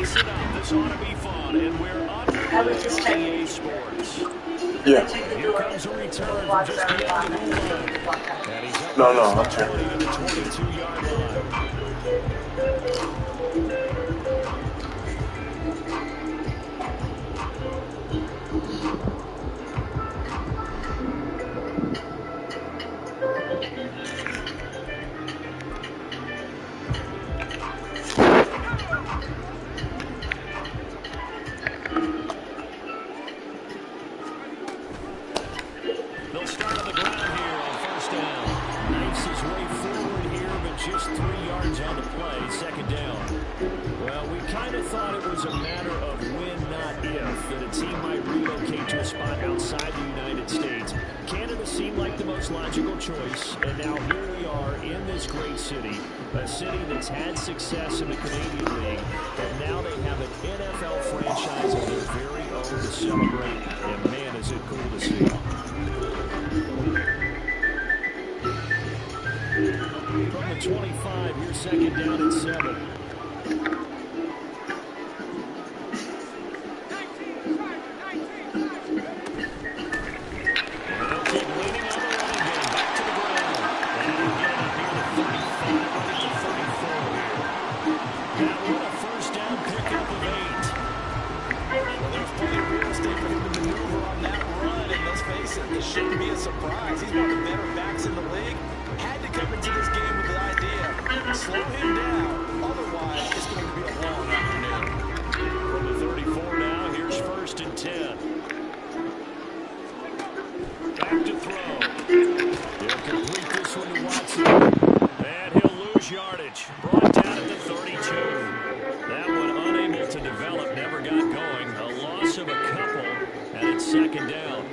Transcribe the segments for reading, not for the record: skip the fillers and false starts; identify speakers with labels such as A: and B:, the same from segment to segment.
A: Listen up. This ought to be fun, and we're underway on EA Sports.
B: Yeah.
A: Here comes a return from just beyond the goal line. And he's up
B: No,
A: past the
B: okay.
A: 20 to the 22-yard line. They'll start on the ground here on first down. Knifes his way forward here, but just 3 yards on the play, second down. Well, we kind of thought it was a matter of when, not if, that a team might relocate to a spot outside the United States. Canada seemed like the most logical choice, and now here we are in this great city, a city that's had success in the Canadian League, and now they have an NFL franchise of their very own to celebrate, and man, is it cool to see. From the 25, here's second down at 7.
C: It shouldn't be a surprise. He's one of the better backs in the league. Had to come into this game with the idea, slow him down. Otherwise, it's going to be a long afternoon.
A: From the 34 now, here's first and 10. Back to throw. He'll complete this one to Watson. And he'll lose yardage. Brought down at the 32. That one unable to develop, never got going. A loss of a couple, and it's second down.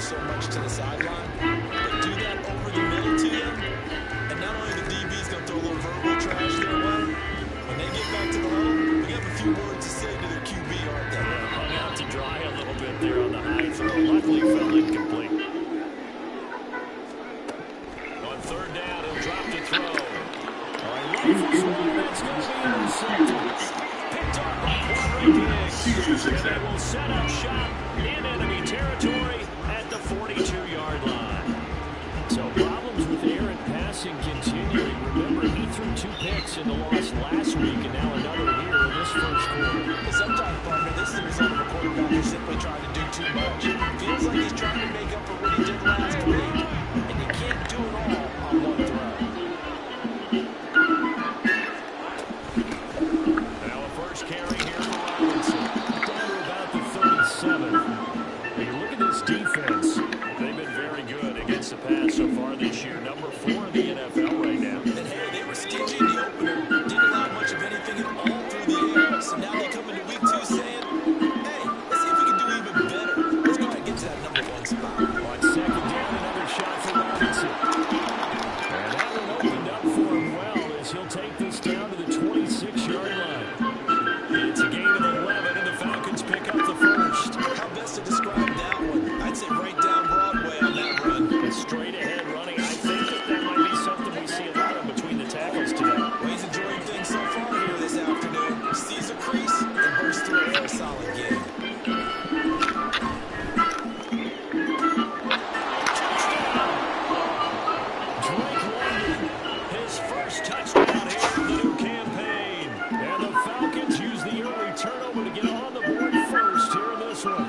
C: So much to the sideline, but do that over the middle to them, and not only the DB's going to throw a little verbal trash their way, when they get back to the huddle, they have a few words to say to their QB, aren't they?
A: Hung out to dry a little bit there on the high throw. Luckily fell incomplete. On third down, he'll drop the throw. Rifles one, that's going to be intercepted. Picked up by Quadre Diggs. And they will set up shop in enemy territory at the 42-yard line. So problems with errant passing continuing. Remember, he threw 2 picks in the loss last week, and now another here in this first quarter.
C: Sometimes, partner, this is the result of a quarterback who's simply trying to do too much. Feels like he's trying to make up for what he did last week, and you can't do it all on one throw.
A: Now a first carry here for Robinson. Down to about the 37. When you look at this defense, they've been very good against the pass so far this year. Number 4 in the NFL right now.
C: And hey, they were stingy in the opener. Didn't allow much of anything at all through the air. So now they come into week 2 saying, hey, let's see if we can do even better. Let's go ahead and get to that number 1 spot.
A: On second down, another shot for Robinson. And that one opened up for him well as he'll take this down to the 26-yard line. It's a gain of 11, and the Falcons pick up the first.
C: How best to describe that one? I'd say right down Broadway on that run.
A: A straight-ahead running. I think that might be something we see a lot of between the tackles today.
C: Well, he's enjoying things so far here this afternoon. Sees a crease and bursts through for a solid game.
A: Drake London, his first touchdown here in the new campaign. And the Falcons use the early turnover to get on the board first here in this one.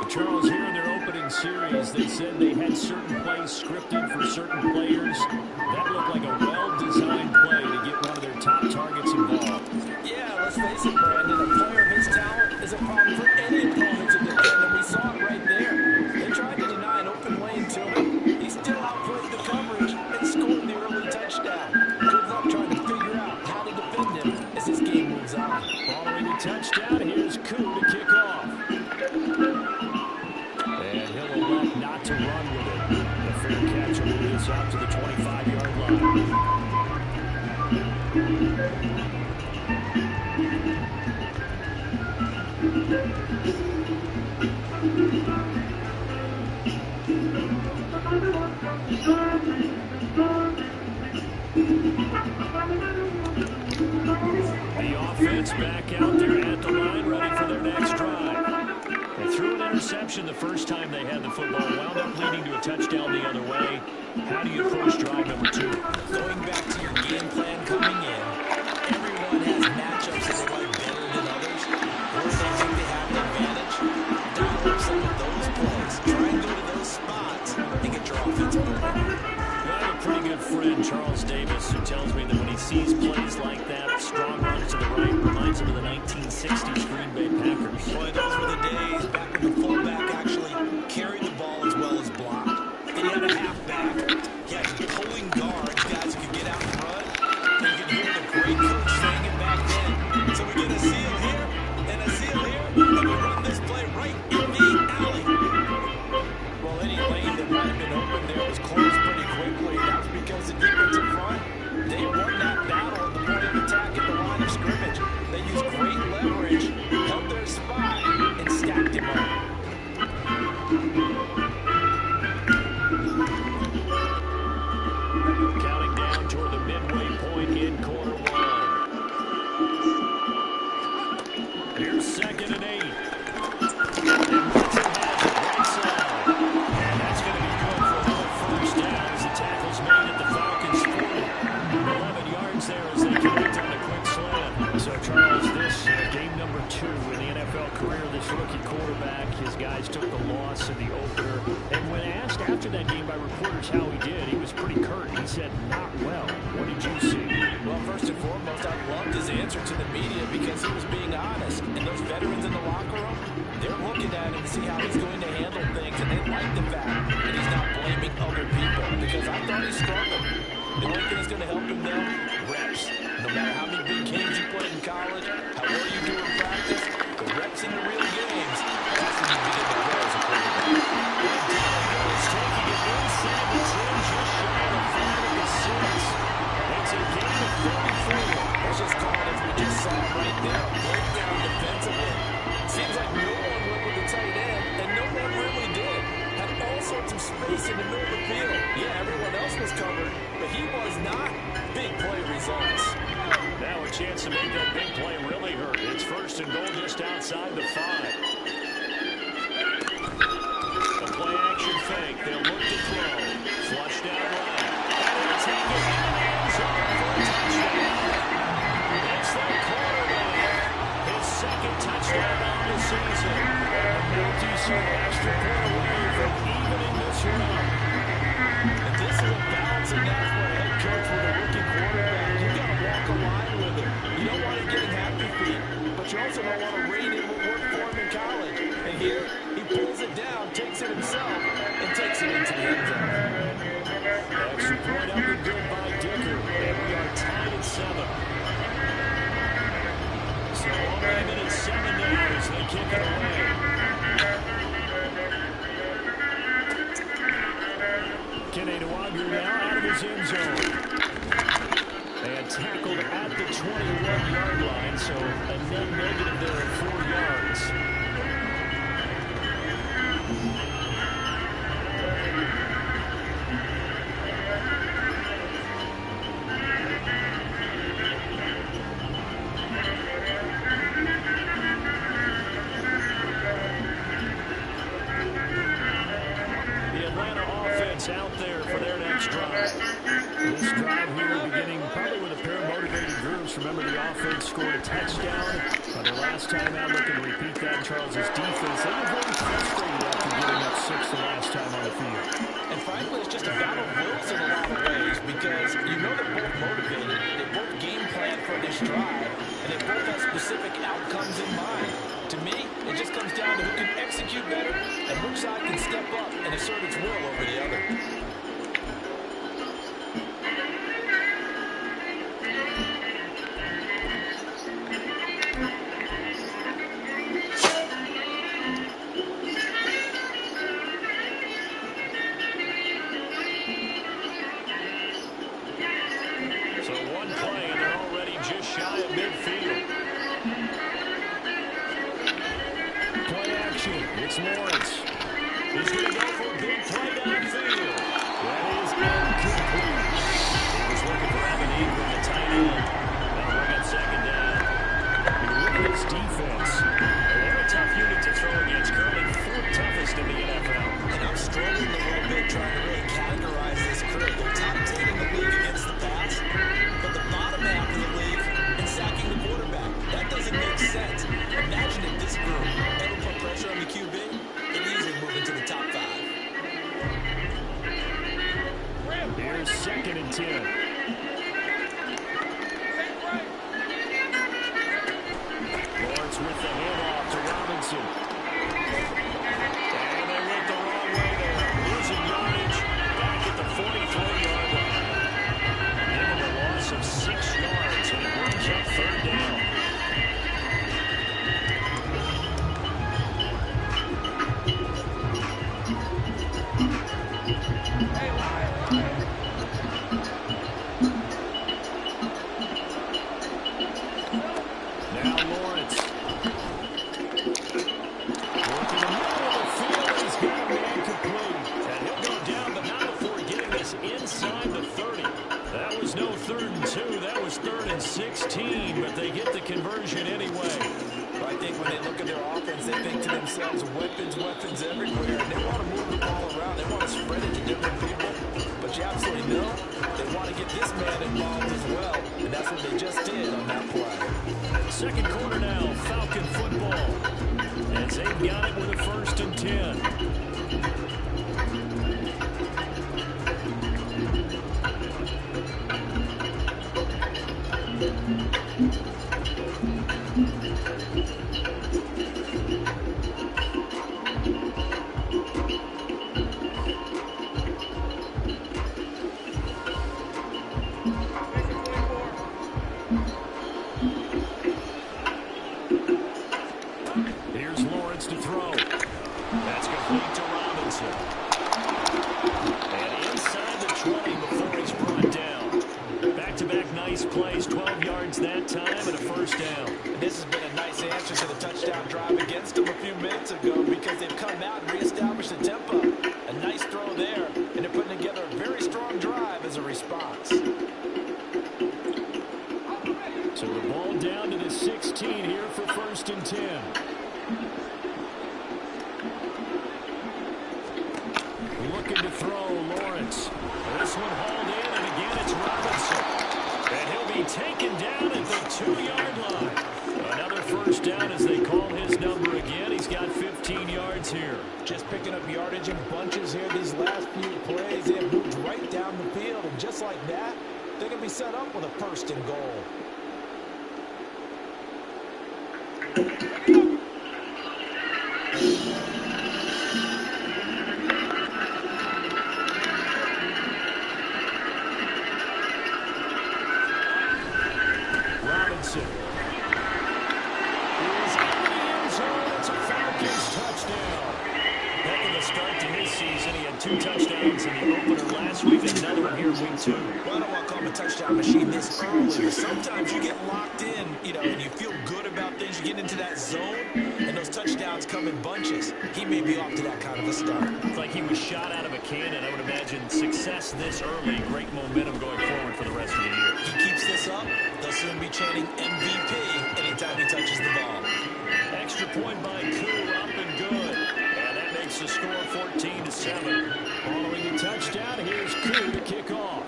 A: Charles, here in their opening series, they said they had certain plays scripted for certain players. That looked like a well-designed play to get one of their top targets involved.
C: Yeah, let's face it, Brandon. A player of his talent is a problem for any opponent to defend, and we saw it right there. They tried to deny an open lane to him. He still outplayed the coverage and scored the early touchdown. Good luck trying to figure out how to defend him as this game moves on.
A: Following the touchdown. Here's Koo to kick off. And he'll elect not to run with it. The fair catch will move this out to the 25-yard line. The offense back out there at the line, ready for their next drive. They threw an interception the first time they had the football, wound up leading to a touchdown the other way. How do you approach drive number 2?
C: Going back to your game plan coming in, everyone has matchups that they like better than others. Where they think they have the advantage, dial up some of those plays. Try and go to those spots and get your offense moving.
A: I have a pretty good friend, Charles Davis, who tells me that when he sees plays like that, strong runs to the right, reminds him of the 1960s Green Bay Packers.
C: Boy, those were the days back when the fullback actually carried the ball as well as blocked. Then you had a halfback. You had pulling guards, guys who could get out and run. And you could hear the great coach saying it back then. So we get a seal here and a seal here, and we run this play right in the alley.
B: Well, any lane that might have been open there was closed pretty quickly. That's because the defensive front, they won that battle at the point of attack at the line of scrimmage. They used great leverage, held their spot, and stacked him up.
A: Counting down toward the midway point in quarter 1. Here's 2nd and 8. And Watson has it right side. And that's going to be good for another first down as the tackle's made at the Falcons' 40. 11 yards there as they connect on a quick slant. So, Charles, this game number 2 in the NFL career of this rookie quarterback. His guys took the loss in the opener. And when asked after that game by reporters how he did, he was pretty curt. He said, not well. What did you see?
B: Well, first and foremost, I loved his answer to the media because he was being honest. And those veterans in the locker room, they're looking at him to see how he's going to handle things. And they like the fact that he's not blaming other people because I thought he struggled. The only thing that's going to help him now, reps. No matter how many big games you played in college, how well you do in practice, the reps in the real games, that's when you begin to grow as a quarterback.
A: He's taking it inside the 10, just shy of the 5 at the 6. It's a gain of 34.
B: Let's just call it as we just saw right there, a breakdown defensively. Seems like no one went with the tight end, and no one really did. Had all sorts of space in the middle of the field. Yeah, everyone else was covered, but he was not. Big play results.
A: Now a chance to make that big play really hurt. It's 1st and goal just outside the 5. The play action fake. They'll look to throw. Flushed out right. And they'll take it in the end zone for a touchdown. It's their quarterback. His 2nd touchdown on the season. The Mounties are an extra point away from evening this run.
B: And this is a balancing act for a head coach with a rookie quarterback. You got to walk a line with him. You don't want him getting happy feet, but you also don't want to rein in what worked for him in college. And here, he pulls it down, takes it himself, and takes it into the end zone.
A: Extra point up and good by Dicker. And we are tied at 7. So only even at 7 now as they kick it away. Kenny Nwagwu now out of his end zone. And tackled at the 21-yard line, so a net negative there at 4 yards. Out there for their next drive. This drive here beginning probably with a pair of motivated groups. Remember, the offense scored a touchdown. The last time out, looking to repeat that in Charles' defense. They were very frustrated after giving up 6 the last time on the field.
B: And frankly, it's just a battle of wills in a lot of ways because you know they're both motivated. They both game plan for this drive, and they both have specific outcomes in mind. To me, it just comes down to who can execute better and which side can step up and assert its will over the other.
A: just shy of midfield. Play action. It's Lawrence. He's going to go for a big play downfield. That is incomplete. He was looking for Evan Ingram, the tight end. That'll bring up second down. You look at this defense. They're a tough unit to throw against. Currently fourth toughest in the NFL.
B: And I'm struggling a little bit trying to really categorize this crew. They're top 10 in the league against the pass, but the bottom half of the league in sacking the quarterback. That doesn't make sense. Imagine if this group ever put pressure on the QB, they'd easily move into the top 5.
A: Here's 2nd and 10. Lawrence with the handoff to Robinson. And they went the wrong way there. Losing yardage back at the 43-yard line. And a loss of 6 yards, and it brings up 3rd down. Now Lawrence. Working the middle of the field. He's got a man complete. And he'll go down, but not before getting this inside the 30. That was no 3rd and 2. That was 3rd and 16, but they get the conversion anyway.
B: I think when they look at their offense, they think to themselves, weapons, weapons everywhere. And they want to move the ball around. They want to spread it to different people. But you absolutely know they want to get this man involved as well. And that's what they just did on that play.
A: Second quarter now, Falcon football. As they've got it with a 1st and 10. Here's Lawrence to throw. That's complete to Robinson. And inside the 20 before he's brought down. Back-to-back nice plays, 12 yards that time and a 1st down.
B: And this has been a nice answer to the touchdown drive against them a few minutes ago because they've come out and reestablished the tempo. A nice throw there, and they're putting together a very strong drive as a response.
A: So the ball down to the 16 here for 1st and 10. Looking to throw, Lawrence. This one hauled in, and again it's Robinson. And he'll be taken down at the 2-yard line. Another 1st down as they call his number again. He's got 15 yards here.
B: Just picking up yardage in bunches here these last few plays. They have moved right down the field, and just like that, they're going to be set up with a 1st and goal.
A: Robinson is in the end zone. It's a Falcons touchdown. Back in the start to his season, he had 2 touchdowns in the opener last week and another one here week 2.
B: Well, I don't want to call him a touchdown machine this early, but sometimes you get locked in, and you feel good about things. You get into that zone, and those touchdowns come in bunches. He may be off to that kind of a start.
A: It's like he was shot out of a cannon. I would imagine success this early, great momentum going forward for the rest of the year.
B: He keeps this up, they'll soon be chanting MVP anytime he touches the ball.
A: Extra point by Koo, up and good. And that makes the score 14-7. Following the touchdown, here's Koo to kick off.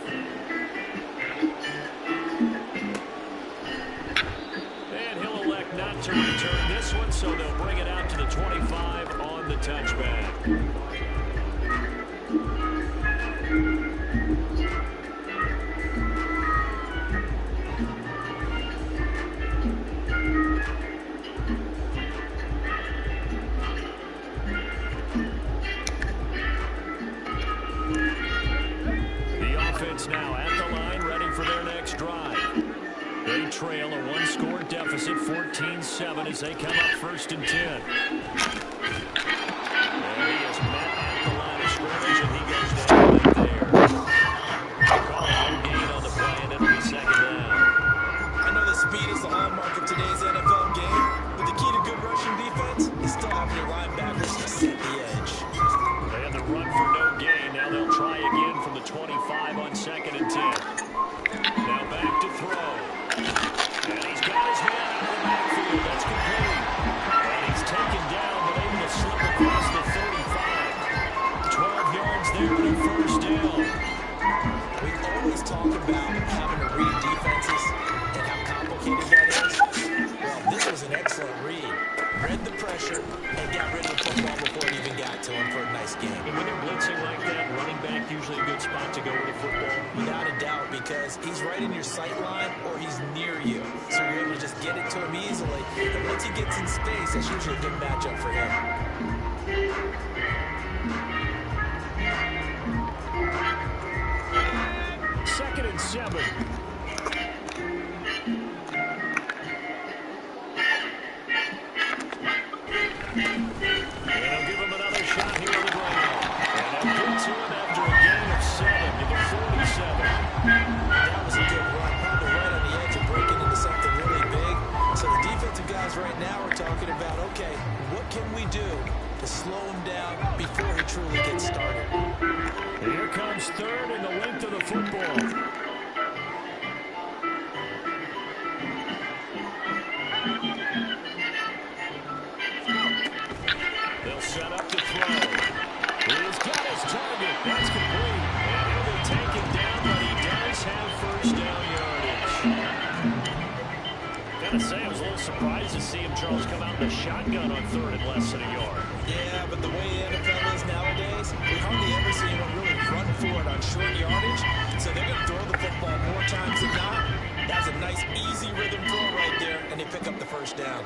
A: And he'll elect not to return this one, so they'll bring it out to the 25 on the touchback. Now at the line, ready for their next drive. They trail a 1-score deficit, 14-7 as they come up 1st and 10. And he is met at the line of scrimmage, and he goes down right there. Calling no gain on the play, and it'll be 2nd down.
B: I know about having to read defenses and how complicated that is? Well, this was an excellent read. Read the pressure and got rid of the football before it even got to him for a nice game.
A: And when they're blitzing like that, running back usually a good spot to go with the football.
B: Without a doubt, because he's right in your sight line or he's near you. So you're able to just get it to him easily. And once he gets in space, that's usually a good matchup for him.
A: Second and 7. And they'll give him another shot here on the ground. And they'll get to him after a gain of 7 to the 47.
B: That was a good run. Probably right on the edge of breaking into something really big. So the defensive guys right now are talking about, okay, what can we do to slow him down before he truly gets started?
A: Here comes third and the length of the football. They'll set up to throw. He's got his target. That's complete. And he'll be taken down, but he does have first down yardage. Gotta say, I was a little surprised to see him, Charles, come out in the shotgun on third and less than a yard.
B: Yeah, but the way the NFL is nowadays, we hardly ever see anyone really run for it on short yardage. So they're going to throw the football more times than not. That's a nice, easy rhythm throw right there, and they pick up the first down.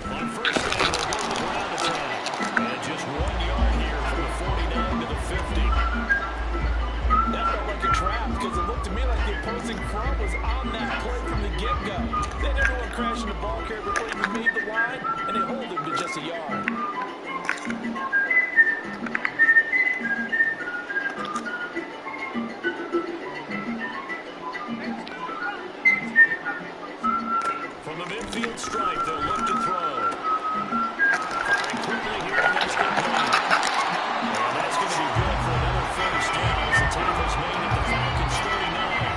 A: On first down, they'll go to the ground attack. And just 1 yard here from the 49 to the 50.
B: That felt like a trap because it looked to me like the opposing front was on that play from the get-go. Then everyone crashing the ball carrier before he even made the line, and they hold him to just a yard.
A: From the midfield stripe, they'll look to throw. Firing quickly here, and that's complete. And that's going to be good for another first down as the tackle's made at the Falcons' 39.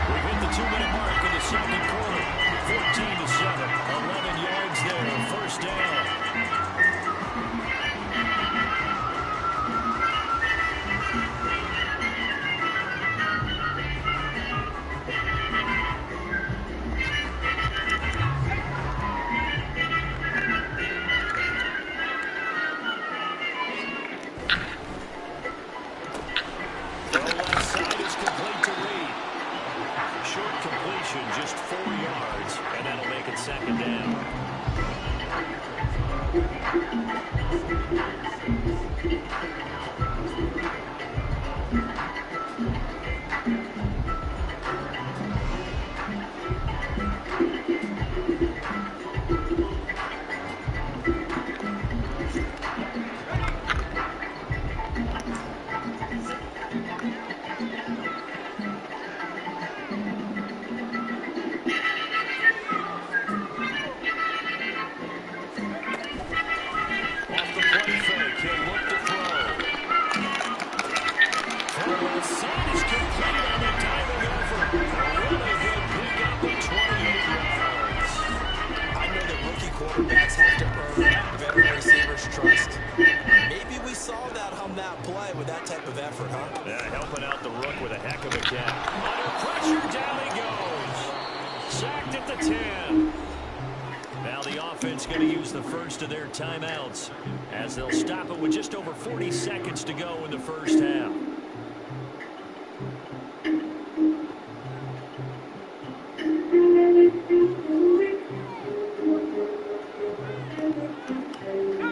A: We've hit the 2-minute mark of the second quarter. 14-7. 11 yards there. First down. Throw left side is complete to Reed. Short completion, just 4 yards, and that'll make it second down. Off the play fake, he'll look to throw. Throw left side is complete on the diving effort. A really good pickup of 28 yards.
B: I know that rookie quarterbacks have to earn veteran receivers' trust. Maybe we saw that on that play with that type of effort, huh?
A: Yeah, helping out the rook with a heck of a catch. Under pressure, down he goes. Sacked at the 10. Now the offense going to use the first of their timeouts as they'll stop it with just over 40 seconds to go in the first half.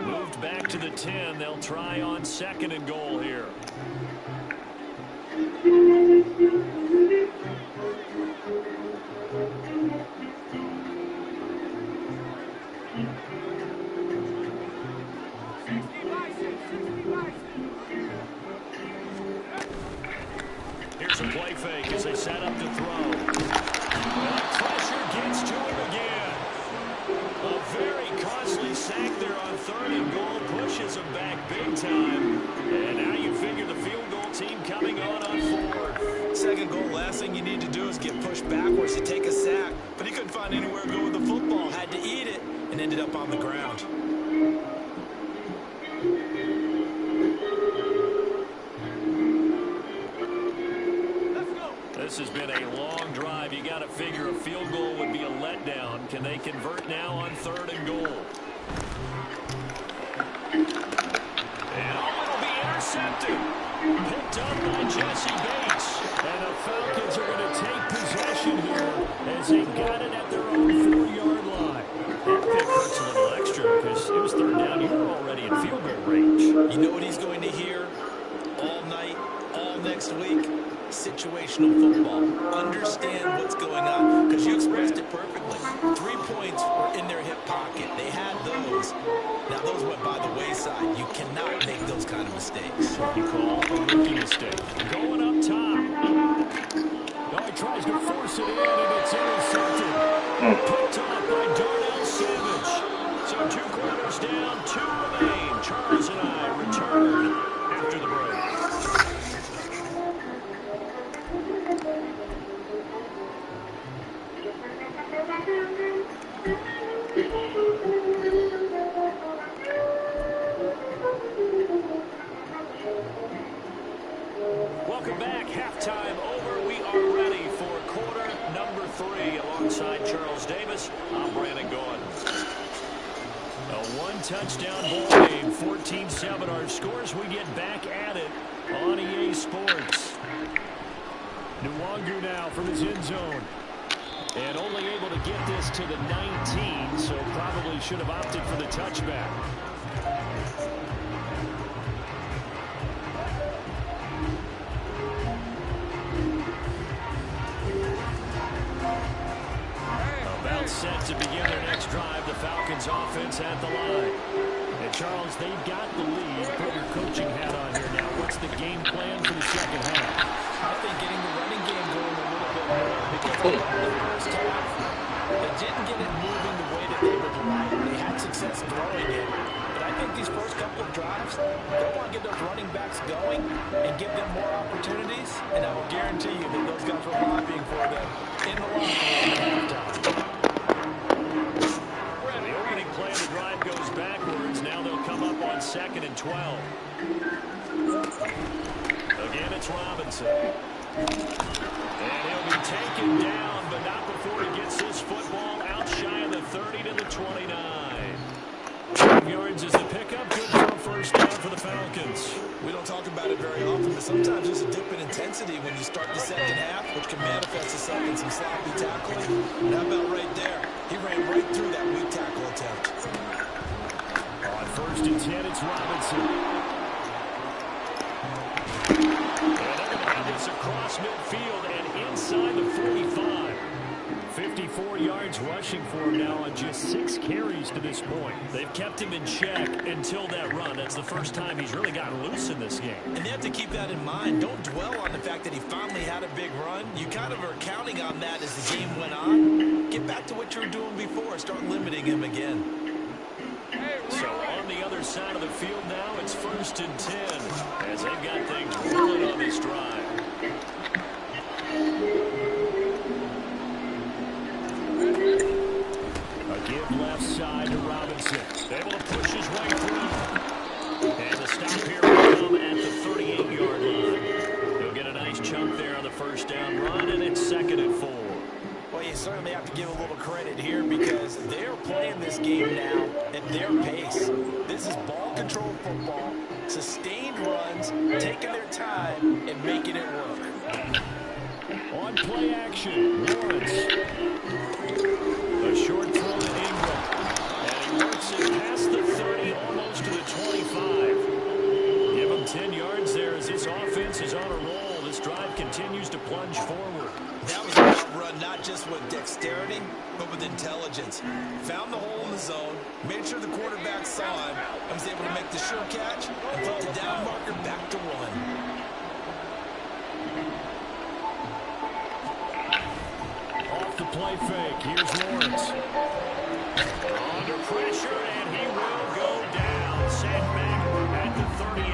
A: Moved back to the 10. They'll try on second and goal here. Here's a play fake as they set up to throw. And pressure gets to him again. A very costly sack there on third and goal pushes him back big time. And now you figure the field goal team coming on fourth.
B: Second goal, last thing you need to do is get pushed backwards to take a sack. But he couldn't find anywhere to go with the football. Had to eat it, and ended up on the ground.
A: This has been a long drive. You got to figure a field goal would be a letdown. Can they convert now on 3rd and goal? And it'll be intercepted. Picked up by Jesse Bates. And the Falcons are going to take possession here as they've got it at their own 4-yard line. That pick hurts a little extra because it was 3rd down. You were already in field goal range.
B: You know what he's going to hear all night, all next week? Situational football. Understand what's going on, because you expressed it perfectly. 3 points were in their hip pocket. They had those. Now those went by the wayside. You cannot make those kind of mistakes.
A: What you call a rookie mistake. Going up top. Oh, he tries to force it in, and it's intercepted. Picked off by Darnell Savage. So 2 quarters down, 2 remain. Charles and I return after the break. Welcome back. Halftime over. We are ready for quarter number 3. Alongside Charles Davis, I'm Brandon Gordon. A 1-touchdown ball game. 14-7 our scores. We get back at it on EA Sports. Nwangu now from his end zone. And only able to get this to the 19, so probably should have opted for the touchback. About set to begin their next drive, the Falcons offense at the line. And Charles, they've got the lead. Put your coaching hat on here now. What's the game plan for the second half?
B: I think getting the running game going a little bit more, because in the first half, they didn't get it moving the way that they would like. They had success throwing it. But I think these first couple of drives, they want to get those running backs going and give them more opportunities. And I will guarantee you that those guys were lobbying for them in the locker room at halftime.
A: The opening play of the drive goes backwards. Now they'll come up on 2nd and 12. Again, it's Robinson. And he'll be taken down, but not before he gets his football out shy of the 30 to the 29. 5 yards is the pickup. Good for a first down for the Falcons.
C: We don't talk about it very often, but sometimes there's a dip in intensity when you start the second half, which can manifest itself in some sloppy tackling. And how about right there? He ran right through that weak tackle attempt.
A: On 1st and 10, it's Robinson. Across midfield and inside the 45. 54 yards rushing for him now on just 6 carries to this point. They've kept him in check until that run. That's the first time he's really gotten loose in this game.
B: And they have to keep that in mind. Don't dwell on the fact that he finally had a big run. You kind of are counting on that as the game went on. Get back to what you were doing before. Start limiting him again.
A: So on the other side of the field now, it's 1st and 10 as they've got things rolling on this drive. A give left side to Robinson. Able to push his way through. And the stop here will come at the 38-yard line. He'll get a nice chunk there on the first down run, and it's 2nd and 4.
B: Well, you certainly have to give a little credit here because they're playing this game now at their pace. This is ball control football, sustained runs, taking their time and making it work.
A: On play action, Lawrence. A short throw to Ingram. And he works it past the 30, almost to the 25. Give him 10 yards there as this offense is on a roll. This drive continues to plunge forward.
C: That was a run not just with dexterity, but with intelligence. Found the hole in the zone, made sure the quarterback saw him, and was able to make the sure catch and put the down marker back to 1.
A: Off the play fake, here's Lawrence. Under pressure, and he will go down. Sent back at the 38.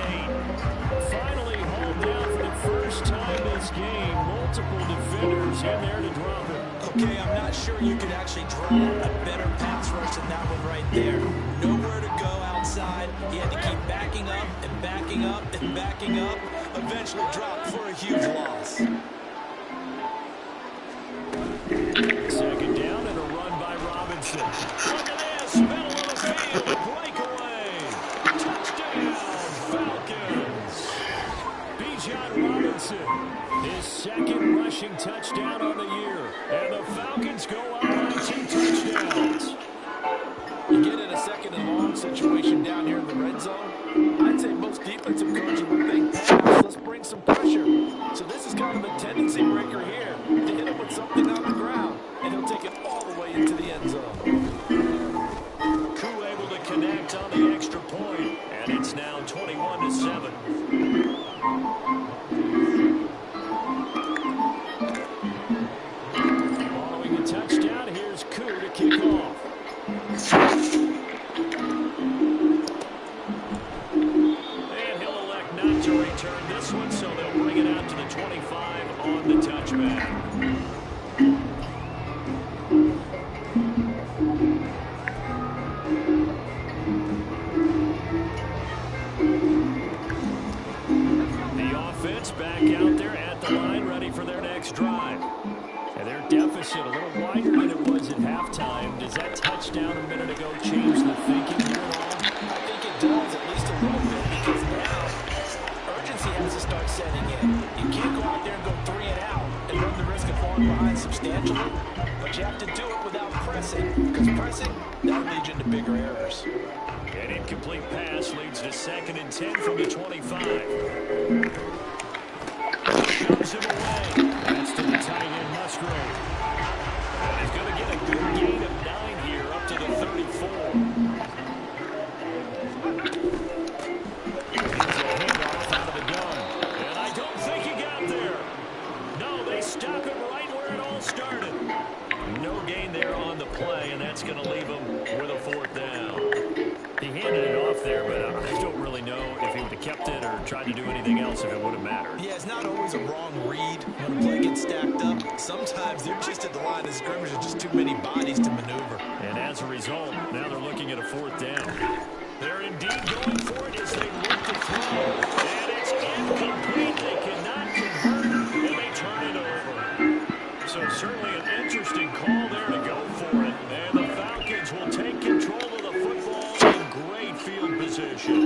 A: Finally hauled down for the first time this game. Multiple defenders in there to drop him.
B: Okay, I'm not sure you could actually draw a better pass rush than that one right there. Nowhere to go outside. He had to keep backing up and backing up and backing up. Eventually dropped for a huge loss.
A: Second down and a run by Robinson. Look at this, middle of the field, a breakaway. Touchdown, Falcons. Bijan Robinson, his second rushing touchdown on the year. And the Falcons go up by 2 touchdowns.
B: You get in a second and long situation down here in the red zone. I'd say most defensive coaches would think, pass, let's bring some pressure. So this is kind of a tendency breaker here to hit him with something on the ground, and he'll take it all the way into the end zone.
A: Koo able to connect on the extra point, and it's now 21-7. Following the touchdown, here's Koo to kick off. And he'll elect not to return this one, so they'll bring it out to the 25 on the touchback. The offense back out there at the line, ready for their next drive. And their deficit a little wider than it was at halftime. Does that touchdown a minute ago change the thinking here at all?
B: I think it does, at least a little bit, because now urgency has to start setting in. You can't go out there and go 3 and out and run the risk of falling behind substantially, but you have to do it without pressing, because pressing, that'll lead you into bigger errors.
A: An incomplete pass leads to 2nd and 10 from the 25. Shoves him away. That's to the tight end, Musgrave. And he's going to get a good gain of 9 here, up to the 34. Here's a handoff out of the gun. And I don't think he got there. No, they stop him right where it all started. No gain there on the play, and that's going to leave him with a 4th down. He handed it off there, but I don't really know if he would have kept it or tried to do anything else if it would have mattered.
C: Yeah, it's not always a wrong read when a play gets stacked up. Sometimes they're just at the line of scrimmage. There's just too many bodies to maneuver.
A: And as a result, now they're looking at a 4th down. They're indeed going for it as they look to throw. And it's incomplete. They cannot convert, and they turn it over. So certainly an interesting call there to go for it. And the Falcons will take control of the football in great field position.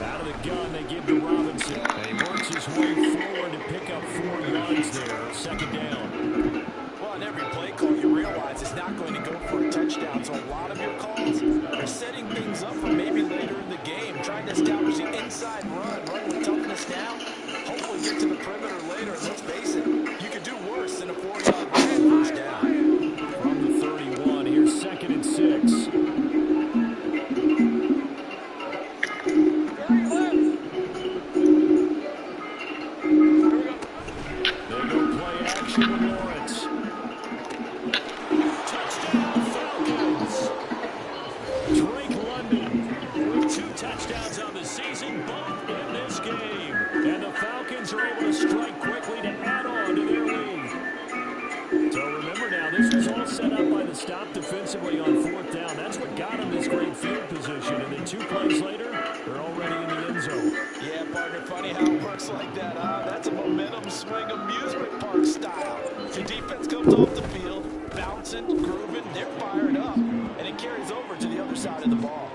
A: Out of the gun, they give to Robinson. And he works his way forward to pick up 4 yards there. 2nd down.
B: Well, on every play call, you realize it's not going to go for a touchdown. So a lot of your calls are setting things up for maybe later in the game, trying to establish the inside run with toughness now. Hopefully get to the perimeter later. And let's face it, you could do worse than a 4-yard run on 1st down.
A: From the 31, here's 2nd and 6. Touchdowns on the season, both in this game. And the Falcons are able to strike quickly to add on to their lead. So remember now, this was all set up by the stop defensively on 4th down. That's what got them this great field position. And then 2 plays later, they're already in the end zone.
B: Yeah, partner, funny how it works like that, huh? That's a momentum swing amusement park style. The defense comes off the field, bouncing, grooving, they're fired up, and it carries over to the other side of the ball.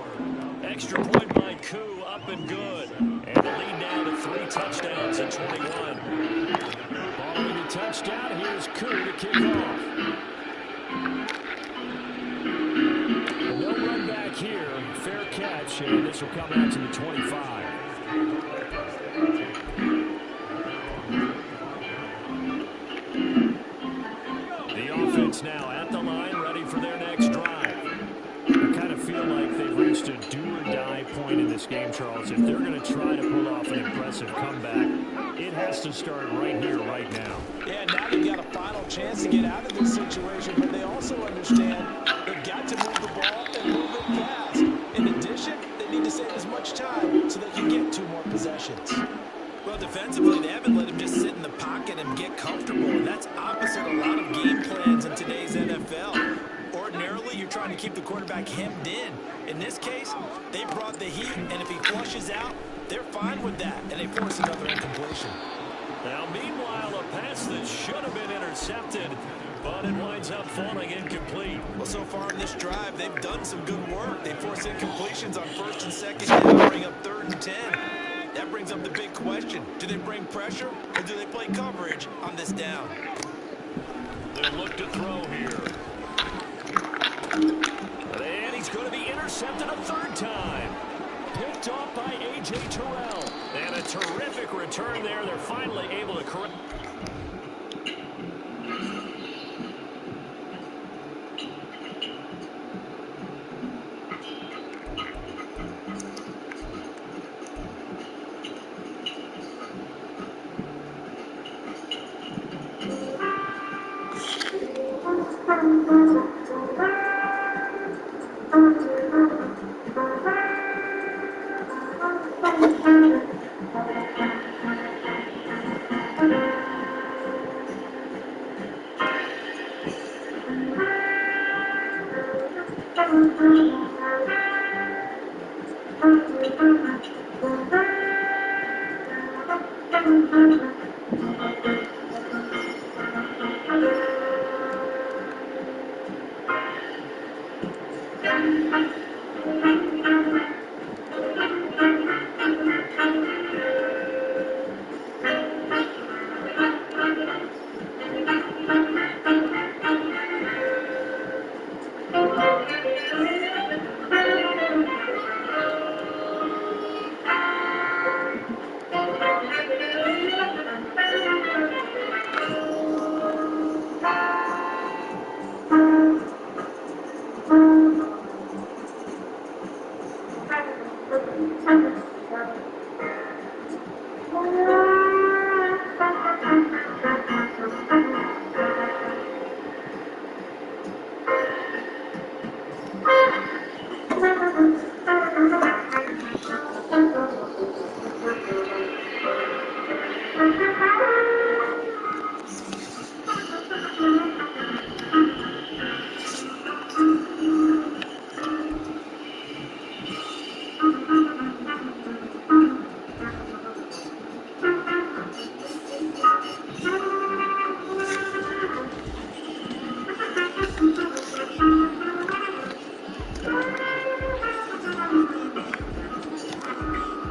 A: Extra point by Koo, up and good. And the lead now to 3 touchdowns at 21. Following the touchdown, here's Koo to kick off. No run back here. Fair catch, and this will come out to the 25. The offense now at the line, ready for their next drive. I kind of feel like they've reached a do-or-die point in this game, Charles. If they're going to try to pull off an impressive comeback, It has to start right here, right now.
B: Yeah, now they've got a final chance to get out of this situation, but they also understand they've got to move the ball and move it fast. In addition, they need to save as much time so they can get 2 more possessions. Well, defensively, they haven't let him just sit in the pocket and get comfortable, and that's opposite a lot of game plans in today's NFL. Ordinarily, you're trying to keep the quarterback hemmed in. In this case, they brought the heat, and if he flushes out, they're fine with that, and they force another incompletion.
A: Now, meanwhile, a pass that should have been intercepted, but it winds up falling incomplete.
B: Well, so far in this drive, they've done some good work. They force incompletions on 1st and 2nd down, bring up 3rd and 10. That brings up the big question. Do they bring pressure, or do they play coverage on this down?
A: They'll look to throw here. And he's going to be intercepted a 3rd time. Picked off by A.J. Terrell. And a terrific return there. They're finally able to correct.